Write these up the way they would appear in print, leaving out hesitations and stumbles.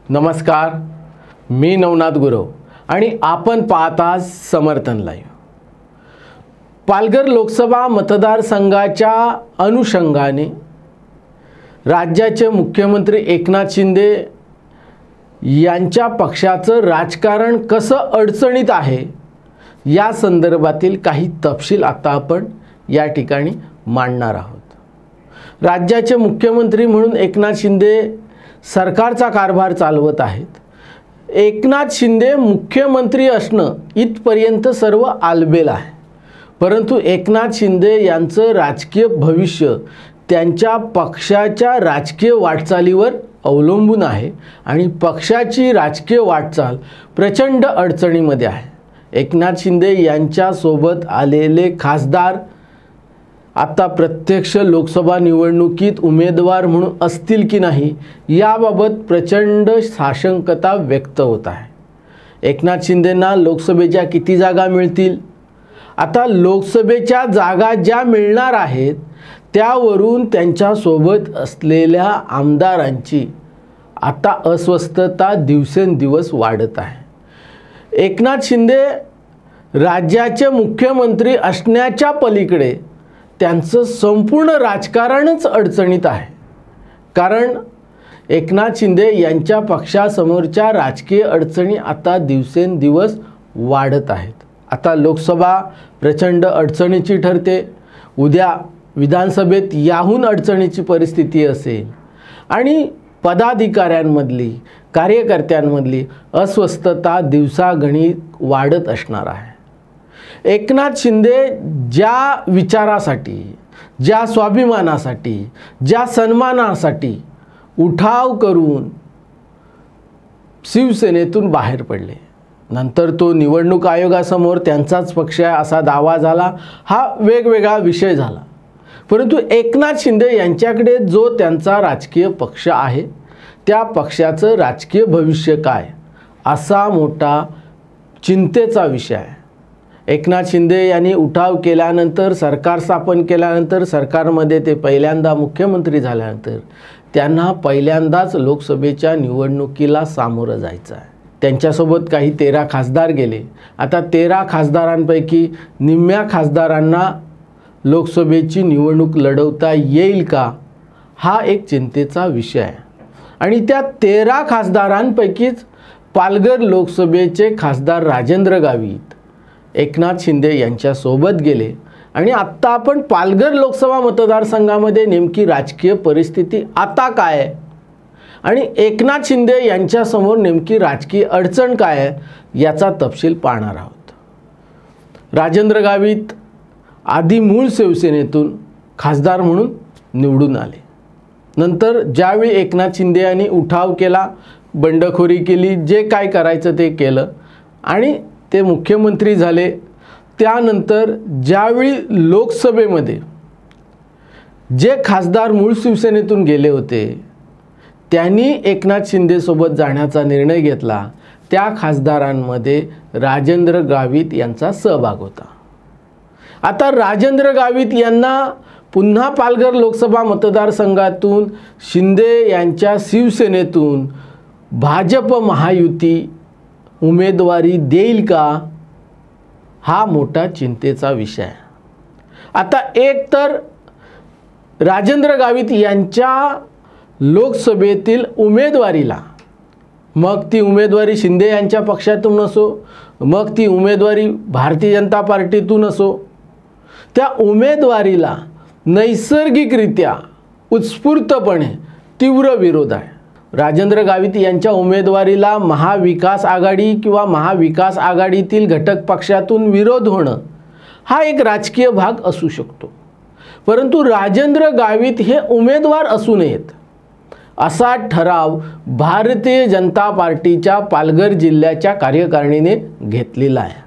नमस्कार, मी नवनाथ गुरव आणि आपण पाहता समर्थन लाईव्ह। पालघर लोकसभा मतदारसंघाच्या अनुषंगाने राज्याचे मुख्यमंत्री एकनाथ शिंदे यांच्या पक्षाचं राजकारण कसं अडचणीत आहे या संदर्भातील काही तपशील आता आपण या ठिकाणी मांडणार आहोत। राज्याचे मुख्यमंत्री म्हणून एकनाथ शिंदे सरकारचा कारभार चालवत आहेत। एकनाथ शिंदे मुख्यमंत्री असणं इथपर्यंत सर्व आलबेल आहे, परंतु एकनाथ शिंदे यांचं राजकीय भविष्य त्यांच्या पक्षाच्या राजकीय वाटचालीवर अवलंबून आहे आणि पक्षाची राजकीय वाटचाल प्रचंड अडचणीमध्ये आहे। एकनाथ शिंदे यांच्यासोबत आलेले खासदार आता प्रत्यक्ष लोकसभा निवडणुकीत उमेदवार म्हणून असतील की नाही याबाबत प्रचंड साशंकता व्यक्त होत आहे। एकनाथ शिंदेंना लोकसभेच्या किती जागा मिळतील? आता लोकसभेच्या जागा ज्या मिळणार आहेत त्यावरून त्यांच्यासोबत असलेल्या आमदारांची आता अस्वस्थता दिवसेंदिवस वाढत आहे। एकनाथ शिंदे राज्याचे मुख्यमंत्री असण्याच्या पलीकडे त्यांचं संपूर्ण राजकारणच अडचणीत आहे, कारण एकनाथ शिंदे यांच्या पक्षासमोरच्या राजकीय अडचणी आता दिवसेंदिवस वाढत आहेत। आता लोकसभा प्रचंड अडचणीची ठरते, उद्या विधानसभेत याहून अडचणीची परिस्थिती असेल आणि पदाधिकाऱ्यांमधली कार्यकर्त्यांमधली अस्वस्थता दिवसागणिक वाढत असणार आहे। एकनाथ शिंदे ज्या विचारासाठी, ज्या स्वाभिमानासाठी, ज्या सन्मानासाठी उठाव करून शिवसेनेतून बाहेर पडले, नंतर तो निवडणूक आयोगासमोर त्यांचाच पक्ष आहे असा दावा झाला, हा वेगवेगळा विषय झाला। परंतु एकनाथ शिंदे यांच्याकडे जो त्यांचा राजकीय पक्ष आहे त्या पक्षाचं राजकीय भविष्य काय असा मोठा चिंतेचा विषय आहे। एकनाथ शिंदे यांनी उठाव केल्यानंतर, सरकार स्थापन केल्यानंतर, सरकारमध्ये ते पहिल्यांदा मुख्यमंत्री झाल्यानंतर त्यांना पहिल्यांदाच लोकसभेच्या निवडणुकीला सामोरं जायचं आहे। त्यांच्यासोबत काही 13 खासदार गेले। आता 13 खासदारांपैकी निम्म्या खासदारांना लोकसभेची निवडणूक लढवता येईल का हा एक चिंतेचा विषय आहे। आणि त्या 13 खासदारांपैकीच पालघर लोकसभेचे खासदार राजेंद्र गावित एकनाथ शिंदे यांच्यासोबत गेले आणि आत्ता आपण पालघर लोकसभा मतदारसंघामध्ये नेमकी राजकीय परिस्थिती आता काय आहे आणि एकनाथ शिंदे यांच्यासमोर नेमकी राजकीय अडचण काय आहे याचा तपशील पाहणार आहोत। राजेंद्र गावित आधी मूळ शिवसेनेतून खासदार म्हणून निवडून आले। नंतर ज्यावेळी एकनाथ शिंदे यांनी उठाव केला, बंडखोरी केली, जे काय करायचं ते केलं आणि ते मुख्यमंत्री झाले, त्यानंतर ज्यावेळी लोकसभेमध्ये जे खासदार मूळ शिवसेनेतून गेले होते त्यांनी एकनाथ शिंदेसोबत जाण्याचा निर्णय घेतला, त्या खासदारांमध्ये राजेंद्र गावित यांचा सहभाग होता। आता राजेंद्र गावित यांना पुन्हा पालघर लोकसभा मतदारसंघातून शिंदे यांच्या शिवसेनेतून भाजप महायुती उमेदवारी देईल का हा मोठा चिंतेचा विषय आहे। आता एक तर राजेंद्र गावित यांच्या लोकसभेतील उमेदवारीला, मग ती उमेदवारी शिंदे यांच्या पक्षातून असो, मग ती उमेदवारी भारतीय जनता पार्टीतून असो, त्या उमेदवारीला नैसर्गिकरित्या उत्स्फूर्तपणे तीव्र विरोध आहे। राजेंद्र गावित यांच्या उमेदवारीला महाविकास आघाडी किंवा महाविकास आघाडीतील घटक पक्षातून विरोध होणं हा एक राजकीय भाग असू शकतो, परंतु राजेंद्र गावित हे उमेदवार असू नयेत असा ठराव भारतीय जनता पार्टीच्या पालघर जिल्ह्याच्या कार्यकारिणीने घेतलेला आहे।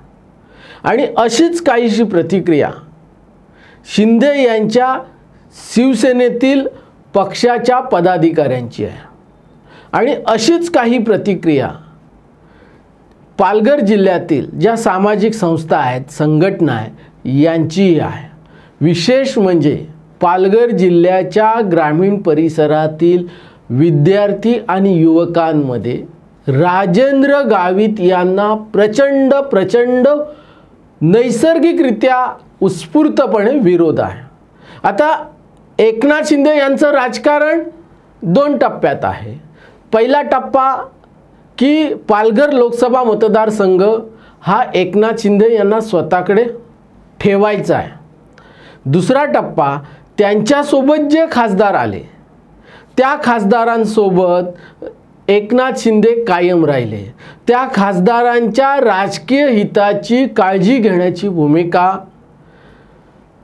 आणि अशीच काहीशी प्रतिक्रिया शिंदे यांच्या शिवसेनेतील पक्षाच्या पदाधिकाऱ्यांची आहे आणि अशीच काही प्रतिक्रिया पालघर जिल्ह्यातील ज्या सामाजिक संस्था आहेत, संघटना आहेत यांची आहे। विशेष म्हणजे पालघर जिल्ह्याच्या ग्रामीण परिसरातील विद्यार्थी आणि युवकांमध्ये राजेंद्र गावित यांना प्रचंड नैसर्गिकरित्या उत्स्फूर्तपणे विरोध आहे। आता एकनाथ शिंदे यांचं राजकारण 2 टप्प्यात आहे। पहिला टप्पा की पालघर लोकसभा मतदारसंघ हा एकनाथ शिंदे यांना स्वतःकडे ठेवायचा आहे। दुसरा टप्पा त्यांच्यासोबत जे खासदार आले त्या खासदारांसोबत एकनाथ शिंदे कायम राहिले, त्या खासदारांच्या राजकीय हिताची काळजी घेण्याची भूमिका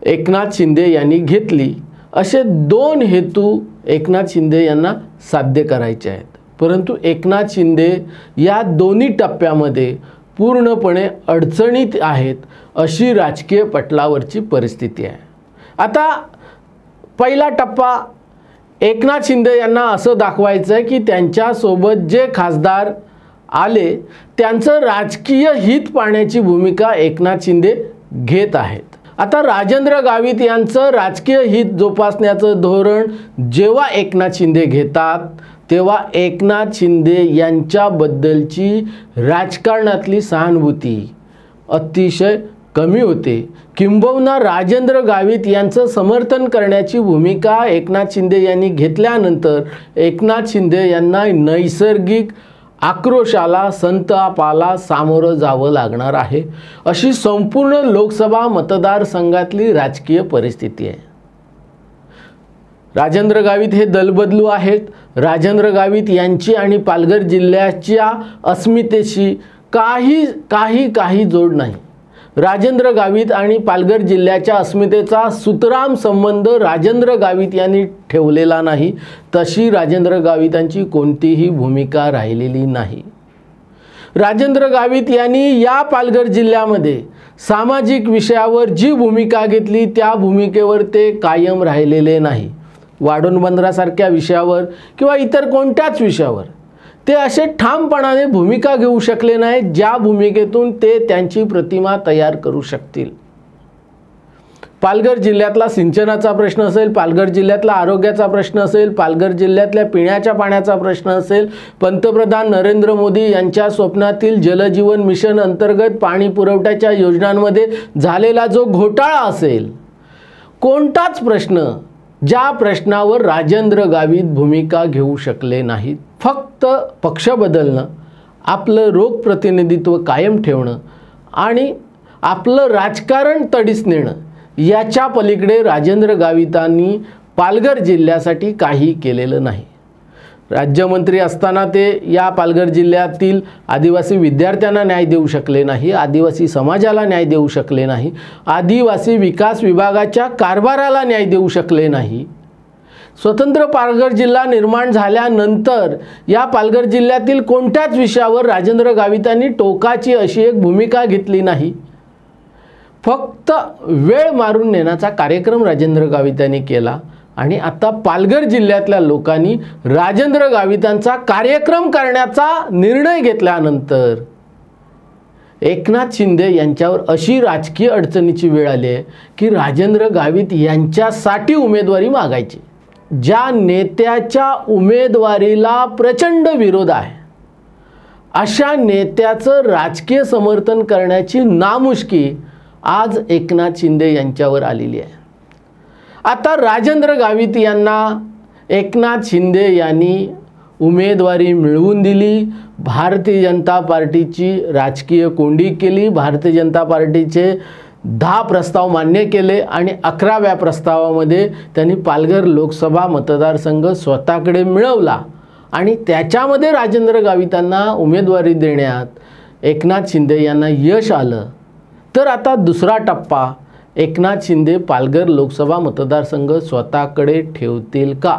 एकनाथ शिंदे यांनी घेतली। असे 2 हेतू एकनाथ शिंदे यांना साध्य करायचे आहेत, परंतु एकनाथ शिंदे या दोन्ही टप्प्यामध्ये पूर्णपणे अडचणीत आहेत अशी राजकीय पटलावरची परिस्थिती आहे। आता पहिला टप्पा एकनाथ शिंदे यांना असं दाखवायचं आहे की त्यांच्यासोबत जे खासदार आले त्यांचं राजकीय हित पाहण्याची भूमिका एकनाथ शिंदे घेत आहेत। आता राजेंद्र गावित यांचं राजकीय हित जोपासण्याचं धोरण जेव्हा एकनाथ शिंदे घेतात तेव्हा एकनाथ शिंदे यांच्याबद्दलची राजकारणातली सहानुभूती अतिशय कमी होते। किंबहुना राजेंद्र गावित यांचं समर्थन करण्याची भूमिका एकनाथ शिंदे यांनी घेतल्यानंतर एकनाथ शिंदे यांना नैसर्गिक आक्रोशाला संतापाला सामोरं जावं लागणार आहे अशी संपूर्ण लोकसभा मतदारसंघातली राजकीय परिस्थिती आहे। राजेंद्र गावित हे दलबदलू आहेत। राजेंद्र गावित यांची आणि पालघर जिल्ह्याच्या अस्मितेशी काही जोड नाही। राजेंद्र गावित आणि पालघर जिल्ह्याच्या अस्मितेचा सुतराम संबंध राजेंद्र गावित यांनी ठेवलेला नाही, तशी राजेंद्र गावितांची कोणतीही भूमिका राहिलेली नाही। राजेंद्र गावित यांनी या पालघर जिल्ह्यामध्ये सामाजिक विषयावर जी भूमिका घेतली त्या भूमिकेवर ते कायम राहिलेले नाही। वाढवण बंदरासारख्या विषयावर किंवा इतर कोणत्याच विषयावर ते असे ठामपणाने भूमिका घेऊ शकले नाही ज्या भूमिकेतून ते त्यांची प्रतिमा तयार करू शकतील। पालघर जिल्ह्यातला सिंचनाचा प्रश्न असेल, पालघर जिल्ह्यातला आरोग्याचा प्रश्न असेल, पालघर जिल्ह्यातल्या पिण्याच्या पाण्याचा प्रश्न असेल, पंतप्रधान नरेंद्र मोदी यांच्या स्वप्नातील जलजीवन मिशन अंतर्गत पाणी पुरवठ्याच्या योजनांमध्ये झालेला जो घोटाळा असेल, कोणताच प्रश्न ज्या प्रश्नावर राजेंद्र गावित भूमिका घेऊ शकले नाहीत। फक्त पक्ष बदलणं, आपलं रोगप्रतिनिधित्व कायम ठेवणं आणि आपलं राजकारण तडीस नेणं याच्या पलीकडे राजेंद्र गावितांनी पालघर जिल्ह्यासाठी काही केलेलं नाही। राज्यमंत्री असताना ते या पालघर जिल्ह्यातील आदिवासी विद्यार्थ्यांना न्याय देऊ शकले नाही, आदिवासी समाजाला न्याय देऊ शकले नाही, आदिवासी विकास विभागाच्या कारभाराला न्याय देऊ शकले नाही। स्वतंत्र पालघर जिल्हा निर्माण झाल्यानंतर या पालघर जिल्ह्यातील कोणत्याच विषयावर राजेंद्र गावितांनी टोकाची अशी एक भूमिका घेतली नाही। फक्त वेळ मारून नेण्याचा कार्यक्रम राजेंद्र गावितांनी केला आणि आता पालघर जिल्ह्यातल्या लोकांनी राजेंद्र गावितांचा कार्यक्रम करण्याचा निर्णय घेतल्यानंतर एकनाथ शिंदे यांच्यावर अशी राजकीय अडचणीची वेळ आली आहे की राजेंद्र गावित यांच्यासाठी उमेदवारी मागायची। ज्या नेत्याच्या उमेदवारीला प्रचंड विरोध आहे अशा नेत्याचं राजकीय समर्थन करण्याची नामुष्की आज एकनाथ शिंदे यांच्यावर आलेली आहे। आता राजेंद्र गावित यांना एकनाथ शिंदे यांनी उमेदवारी मिळवून दिली, भारतीय जनता पार्टीची राजकीय कोंडी केली, भारतीय जनता पार्टीचे 10 प्रस्ताव मान्य केले आणि 11व्या प्रस्तावामध्ये त्यांनी पालघर लोकसभा मतदारसंघ स्वतःकडे मिळवला आणि त्याच्यामध्ये राजेंद्र गावितांना उमेदवारी देण्यात एकनाथ शिंदे यांना यश आलं। तर आता दुसरा टप्पा एकनाथ शिंदे पालघर लोकसभा मतदारसंघ स्वतःकडे ठेवतील का?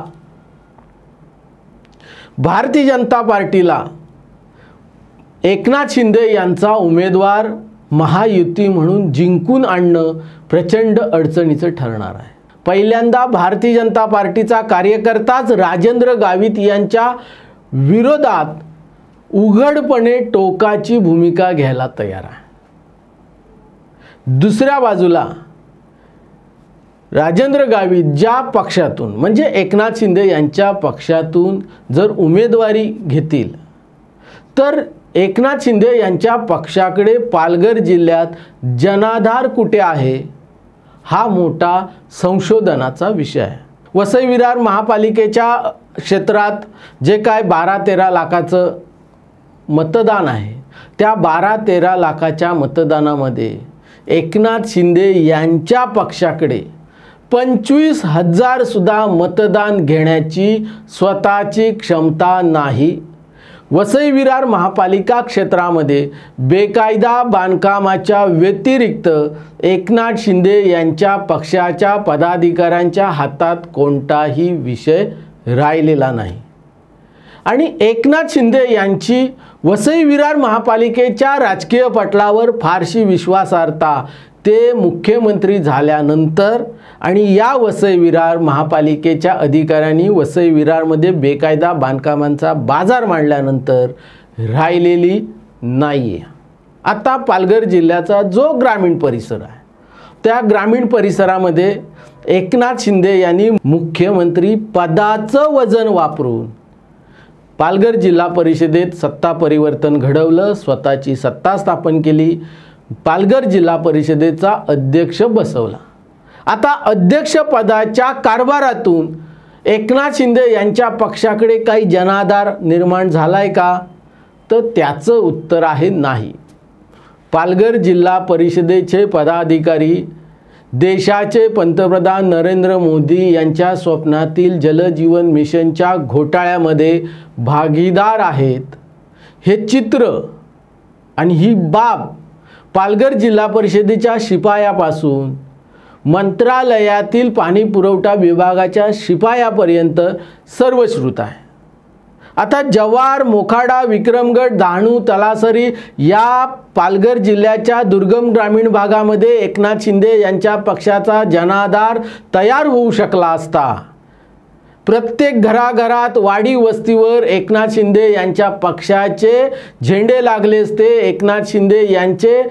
भारतीय जनता पार्टीला एकनाथ शिंदे यांचा उमेदवार महायुती म्हणून जिंकून आणणं प्रचंड अडचणीचं ठरणार आहे। पहिल्यांदा भारतीय जनता पार्टीचा कार्यकर्ताच राजेंद्र गावित यांच्या विरोधात उघडपणे टोकाची भूमिका घ्यायला तयार आहे। दुसऱ्या बाजूला राजेंद्र गावित ज्या पक्षातून म्हणजे एकनाथ शिंदे यांच्या पक्षातून जर उमेदवारी घेतील तर एकनाथ शिंदे यांच्या पक्षाकडे पालघर जिल्ह्यात जनाधार कुठे आहे हा मोठा संशोधनाचा विषय आहे। वसई विरार महापालिकेच्या क्षेत्रात जे काय 12-13 लाखाचं मतदान आहे त्या 12-13 लाखाच्या मतदानामध्ये एकनाथ शिंदे यांच्या पक्षाकडे 25,000 सुद्धा मतदान घेण्याची स्वतःची क्षमता नाही। वसई विरार महापालिका क्षेत्रामध्ये बेकायदा बांधकामाच्या व्यतिरिक्त एकनाथ शिंदे यांच्या पक्षाच्या पदाधिकाऱ्यांच्या हातात कोणताही विषय राहिलेला नाही आणि एकनाथ शिंदे यांची वसई विरार महापालिकेच्या राजकीय पटलावर फारशी विश्वासार्हता ते मुख्यमंत्री झाल्यानंतर आणि या वसई विरार महापालिकेच्या अधिकाऱ्यांनी वसई विरारमध्ये बेकायदा बांधकामांचा बाजार मांडल्यानंतर राहिलेली नाही आहे। आता पालघर जिल्ह्याचा जो ग्रामीण परिसर आहे त्या ग्रामीण परिसरामध्ये एकनाथ शिंदे यांनी मुख्यमंत्री पदाचं वजन वापरून पालघर जिल्हा परिषदेत सत्ता परिवर्तन घडवलं, स्वतःची सत्ता स्थापन केली, पालघर जिल्हा परिषदेचा अध्यक्ष बसवला। आता अध्यक्षपदाच्या कारभारातून एकनाथ शिंदे यांच्या पक्षाकडे काही जनाधार निर्माण झालाय का तर त्याचं उत्तर आहे नाही। पालघर जिल्हा परिषदेचे पदाधिकारी देशाचे पंतप्रधान नरेंद्र मोदी यांच्या स्वप्नातील जलजीवन मिशनच्या घोटाळ्यामध्ये भागीदार आहेत हे चित्र आणि ही बाब पालघर जिल्हा परिषदेच्या शिपायापासून मंत्रालयातील पाणी पुरवठा विभागाच्या शिपायापर्यंत सर्वश्रुत आहे। आता जव्हार, मोखाडा, विक्रमगड, डहाणू, तलासरी या पालघर जिल्ह्याच्या दुर्गम ग्रामीण भागामध्ये एकनाथ शिंदे यांच्या पक्षाचा जनाधार तयार होऊ शकला असता, प्रत्येक घराघरात वाडी वस्तीवर एकनाथ शिंदे यांच्या पक्षाचे झेंडे लागले असते, एकनाथ शिंदे यांचे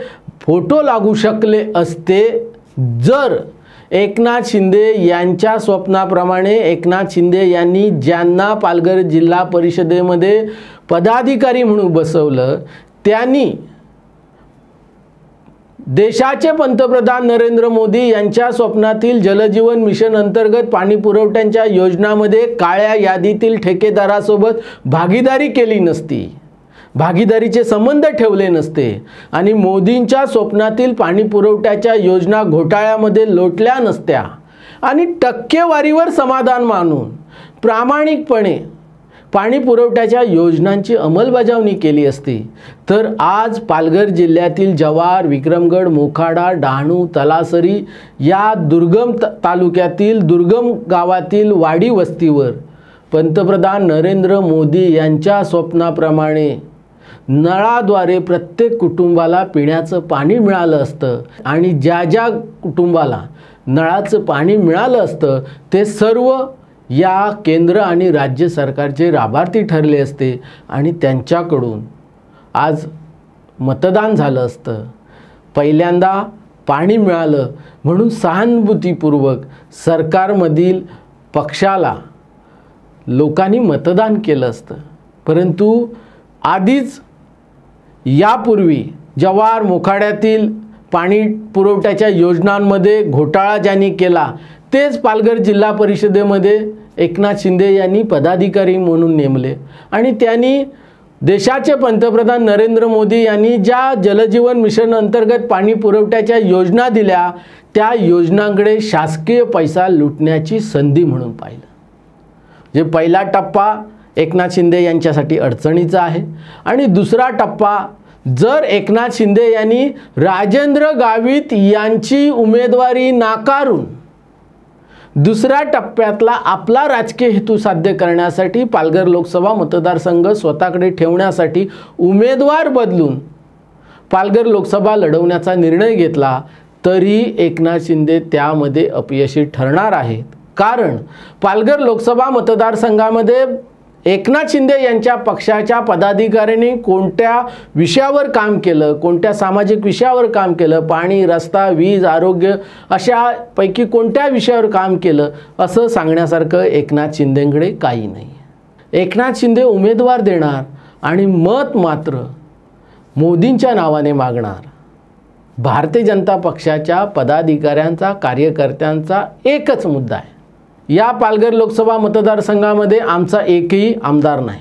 फोटो लागू शकले असते जर एकनाथ शिंदे यांच्या स्वप्नाप्रमाणे एकनाथ शिंदे यांनी ज्यांना पालघर जिल्हा परिषदेमध्ये पदाधिकारी म्हणून बसवलं त्यांनी देशाचे पंतप्रधान नरेंद्र मोदी यांच्या स्वप्नातील जलजीवन मिशन अंतर्गत पाणी पुरवठ्याच्या योजनांमध्ये काळ्या यादीतील ठेकेदारासोबत भागीदारी केली नसती, भागीदारीचे संबंध ठेवले नसते आणि मोदींच्या स्वप्नातील पाणी पुरवठ्याच्या योजना घोटाळ्यामध्ये लोटल्या नसत्या आणि टक्केवारीवर समाधान मानून प्रामाणिकपणे पाणी पुरवठ्याच्या योजनांची अंमलबजावणी केली असती तर आज पालघर जिल्ह्यातील जव्हार, विक्रमगड, मोखाडा, डहाणू, तलासरी या दुर्गम तालुक्यातील दुर्गम गावातील वाडी वस्तीवर पंतप्रधान नरेंद्र मोदी यांच्या स्वप्नाप्रमाणे नळाद्वारे प्रत्येक कुटुंबाला पिण्याचं पाणी मिळालं असतं आणि ज्या ज्या कुटुंबाला नळाचं पाणी मिळालं असतं ते सर्व या केंद्र आणि राज्य सरकारचे लाभार्थी ठरले असते आणि त्यांच्याकडून आज मतदान झालं असतं, पहिल्यांदा पाणी मिळालं म्हणून सहानुभूतीपूर्वक सरकारमधील पक्षाला लोकांनी मतदान केलं असतं। परंतु आधीच यापूर्वी जव्हार, मोखाड्यातील पाणी पुरवठ्याच्या योजनांमध्ये घोटाळा ज्यांनी केला तेच पालघर जिल्हा परिषदेमध्ये एकनाथ शिंदे यांनी पदाधिकारी म्हणून नेमले आणि त्यांनी देशाचे पंतप्रधान नरेंद्र मोदी यांनी ज्या जलजीवन मिशन अंतर्गत पाणी पुरवठ्याच्या योजना दिल्या त्या योजनांकडे शासकीय पैसा लुटण्याची संधी म्हणून पाहिलं। जे पहिला टप्पा एकनाथ शिंदे यांच्यासाठी अडचणीचा आहे आणि दुसरा टप्पा जर एकनाथ शिंदे यांनी राजेंद्र गावित यांची उमेदवारी नाकारून दुसऱ्या टप्प्यातला आपला राजकीय हेतू साध्य करण्यासाठी पालघर लोकसभा मतदारसंघ स्वतःकडे ठेवण्यासाठी उमेदवार बदलून पालघर लोकसभा लढवण्याचा निर्णय घेतला तरी एकनाथ शिंदे त्यामध्ये अपयशी ठरणार आहेत। कारण पालघर लोकसभा मतदारसंघामध्ये एकनाथ शिंदे यांच्या पक्षाच्या पदाधिकाऱ्यांनी कोणत्या विषयावर काम केलं, कोणत्या सामाजिक विषयावर काम केलं, पाणी, रस्ता, वीज, आरोग्य अशा पैकी कोणत्या विषयावर काम केलं असं सांगण्यासारखं एकनाथ शिंदेकडे काही नाही. एकनाथ शिंदे उमेदवार देणार आणि मत मात्र मोदींच्या नावाने मागणार. भारतीय जनता पक्षाच्या पदाधिकाऱ्यांचा, कार्यकर्त्यांचा एकच मुद्दा आहे. या पालघर लोकसभा मतदारसंघामध्ये आमचा एकही आमदार नाही,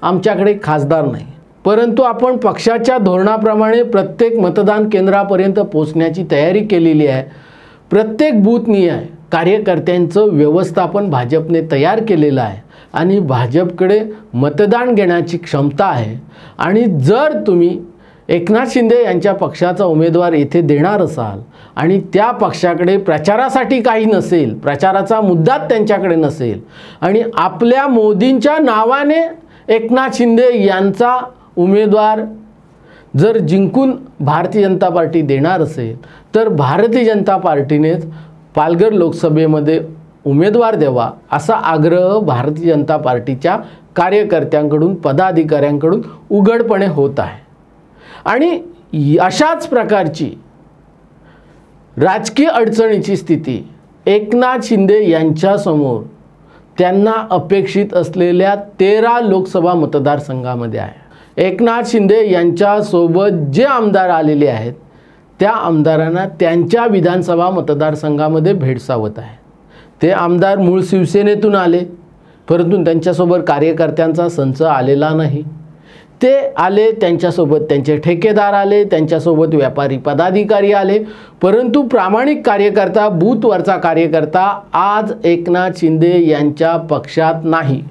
आमच्याकडे खासदार नाही, परंतु आपण पक्षाच्या धोरणाप्रमाणे प्रत्येक मतदान केंद्रापर्यंत पोहोचण्याची तयारी केलेली आहे. प्रत्येक बूथनिहाय कार्यकर्त्यांचं व्यवस्थापन भाजपने तयार केलेलं आहे आणि भाजपकडे मतदान घेण्याची क्षमता आहे. आणि जर तुम्ही एकनाथ शिंदे यांच्या पक्षाचा उमेदवार येथे देणार असाल आणि त्या पक्षाकडे प्रचारासाठी काही नसेल, प्रचाराचा मुद्दाच त्यांच्याकडे नसेल आणि आपल्या मोदींच्या नावाने एकनाथ शिंदे यांचा उमेदवार जर जिंकून भारतीय जनता पार्टी देणार असेल तर भारतीय जनता पार्टीनेच पालघर लोकसभेमध्ये उमेदवार द्यावा असा आग्रह भारतीय जनता पार्टीच्या कार्यकर्त्यांकडून, पदाधिकाऱ्यांकडून उघडपणे होत आहे. आणि अशाच प्रकारची राजकीय अडचणीची स्थिती एकनाथ शिंदे यांच्यासमोर त्यांना अपेक्षित असलेल्या 13 लोकसभा मतदारसंघामध्ये आहे. एकनाथ शिंदे यांच्यासोबत जे आमदार आलेले आहेत त्या आमदारांना त्यांच्या विधानसभा मतदारसंघामध्ये भेडसावत आहे. ते आमदार मूळ शिवसेनेतून आले, परंतु त्यांच्यासोबत कार्यकर्त्यांचा संच आलेला नाही. ते आले, त्यांच्यासोबत त्यांचे ठेकेदार आले, त्यांच्यासोबत व्यापारी पदाधिकारी आले, परंतु प्रामाणिक कार्यकर्ता, बूथवरचा कार्यकर्ता आज एकनाथ शिंदे यांच्या पक्षात नाही.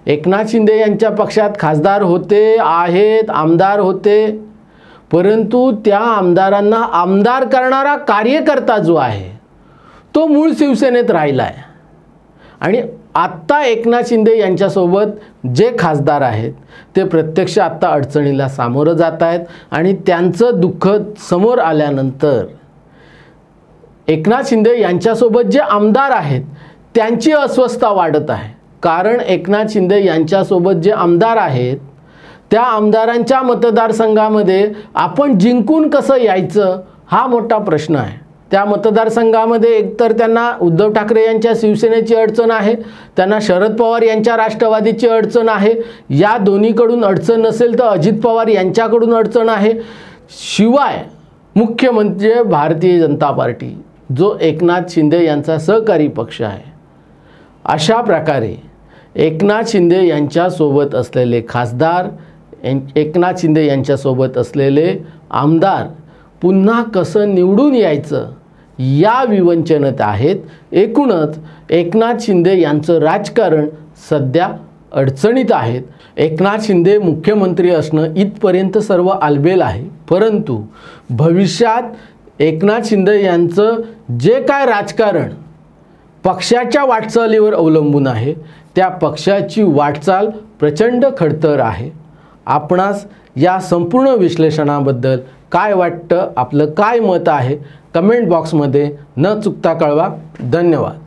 एकनाथ शिंदे यांच्या पक्षात खासदार होते, आहेत, आमदार होते, परंतु त्या आमदारांना आमदार करणारा कार्यकर्ता जो आहे तो मूळ शिवसेनेत राहिला आहे. आणि आत्ता एकनाथ शिंदे यांच्यासोबत जे खासदार आहेत ते प्रत्यक्ष आत्ता अडचणीला सामोरं जात आहेत आणि त्यांचं दुःख समोर आल्यानंतर एकनाथ शिंदे यांच्यासोबत जे आमदार आहेत त्यांची अस्वस्थता वाढत आहे. कारण एकनाथ शिंदे यांच्यासोबत जे आमदार आहेत त्या आमदारांच्या मतदारसंघामध्ये आपण जिंकून कसं यायचं हा मोठा प्रश्न आहे. त्या मतदारसंघामध्ये एकतर त्यांना उद्धव ठाकरे यांच्या शिवसेनेची अडचण आहे, त्यांना शरद पवार यांच्या राष्ट्रवादीची अडचण आहे, या दोन्हीकडून अडचण नसेल तर अजित पवार यांच्याकडून अडचण आहे. शिवाय मुख्य म्हणजे भारतीय जनता पार्टी जो एकनाथ शिंदे यांचा सहकारी पक्ष आहे. अशा प्रकारे एकनाथ शिंदे यांच्यासोबत असलेले खासदार, एकनाथ शिंदे यांच्यासोबत असलेले आमदार पुन्हा कसं निवडून यायचं या विवंचनेत आहेत. एकूणच एकनाथ शिंदे यांचं राजकारण सध्या अडचणीत आहेत. एकनाथ शिंदे मुख्यमंत्री असणं इथपर्यंत सर्व आलबेल आहे, परंतु भविष्यात एकनाथ शिंदे यांचं जे काय राजकारण पक्षाच्या वाटचालीवर अवलंबून आहे त्या पक्षाची वाटचाल प्रचंड खडतर आहे. आपणास या संपूर्ण विश्लेषणाबद्दल काय वाटतं, आपलं काय मत आहे कमेंट बॉक्समध्ये न चुकता कळवा. धन्यवाद.